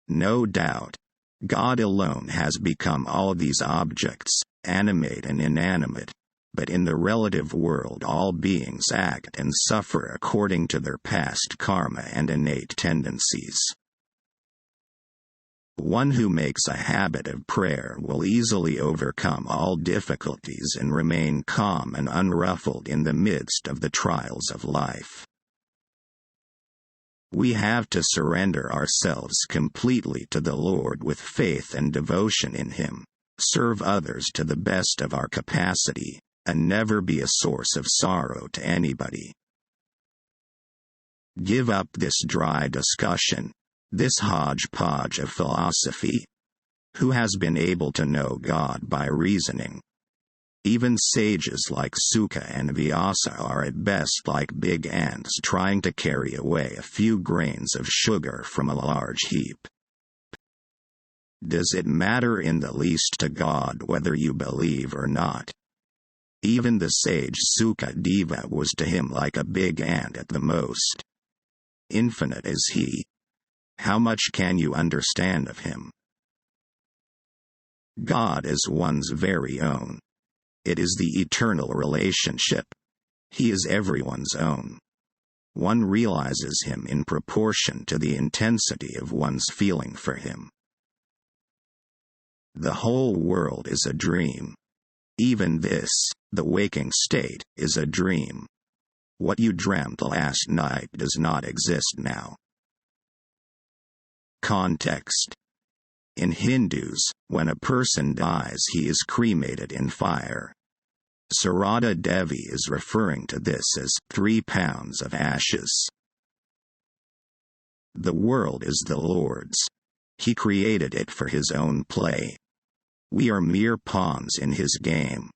No doubt, God alone has become all these objects, animate and inanimate, but in the relative world all beings act and suffer according to their past karma and innate tendencies. One who makes a habit of prayer will easily overcome all difficulties and remain calm and unruffled in the midst of the trials of life. We have to surrender ourselves completely to the Lord with faith and devotion in Him, serve others to the best of our capacity, and never be a source of sorrow to anybody. Give up this dry discussion, this hodgepodge of philosophy. Who has been able to know God by reasoning? Even sages like Sukha and Vyasa are at best like big ants trying to carry away a few grains of sugar from a large heap. Does it matter in the least to God whether you believe or not? Even the sage Sukha Deva was to him like a big ant at the most. Infinite is He. How much can you understand of Him? God is one's very own. It is the eternal relationship. He is everyone's own. One realizes Him in proportion to the intensity of one's feeling for Him. The whole world is a dream. Even this, the waking state, is a dream. What you dreamt last night does not exist now. Context. In Hindus, when a person dies he is cremated in fire. Sarada Devi is referring to this as 3 pounds of ashes. The world is the Lord's. He created it for His own play. We are mere pawns in His game.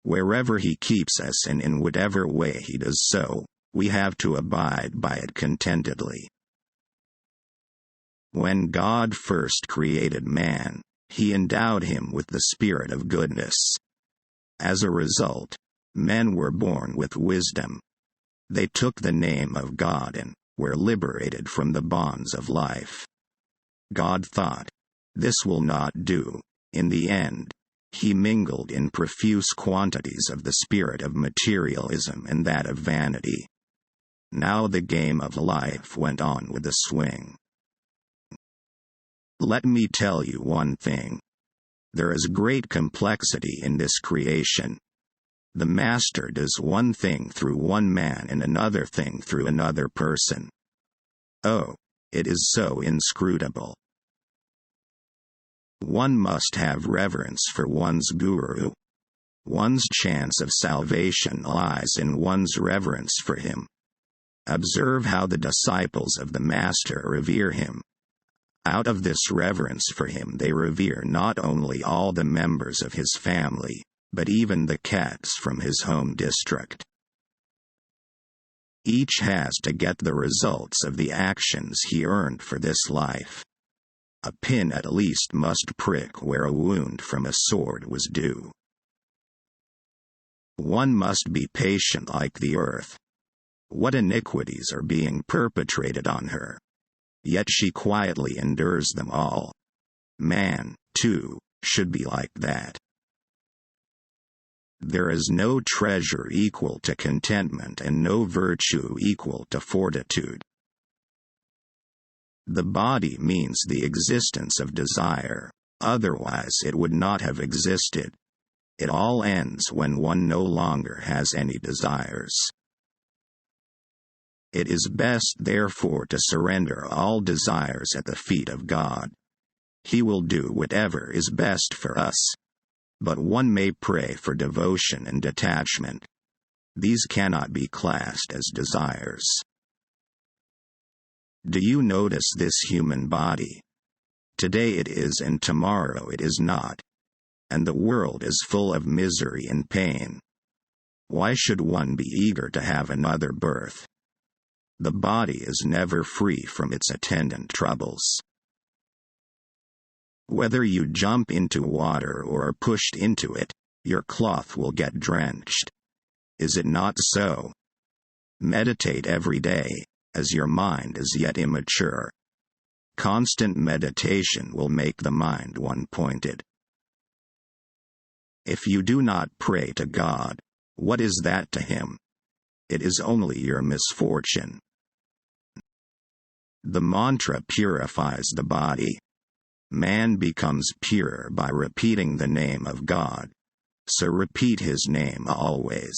Wherever He keeps us and in whatever way He does so, we have to abide by it contentedly. When God first created man, He endowed him with the spirit of goodness. As a result, men were born with wisdom. They took the name of God and were liberated from the bonds of life. God thought, "This will not do." In the end, He mingled in profuse quantities of the spirit of materialism and that of vanity. Now the game of life went on with a swing. Let me tell you one thing. There is great complexity in this creation. The Master does one thing through one man and another thing through another person. Oh, it is so inscrutable. One must have reverence for one's guru. One's chance of salvation lies in one's reverence for him. Observe how the disciples of the Master revere him. Out of this reverence for him they revere not only all the members of his family, but even the cats from his home district. Each has to get the results of the actions he earned for this life. A pin at least must prick where a wound from a sword was due. One must be patient like the earth. What iniquities are being perpetrated on her? Yet she quietly endures them all. Man, too, should be like that. There is no treasure equal to contentment and no virtue equal to fortitude. The body means the existence of desire, otherwise it would not have existed. It all ends when one no longer has any desires. It is best therefore to surrender all desires at the feet of God. He will do whatever is best for us. But one may pray for devotion and detachment. These cannot be classed as desires. Do you notice this human body? Today it is and tomorrow it is not. And the world is full of misery and pain. Why should one be eager to have another birth? The body is never free from its attendant troubles. Whether you jump into water or are pushed into it, your cloth will get drenched. Is it not so? Meditate every day, as your mind is yet immature. Constant meditation will make the mind one-pointed. If you do not pray to God, what is that to Him? It is only your misfortune. The mantra purifies the body. Man becomes pure by repeating the name of God, so repeat His name always.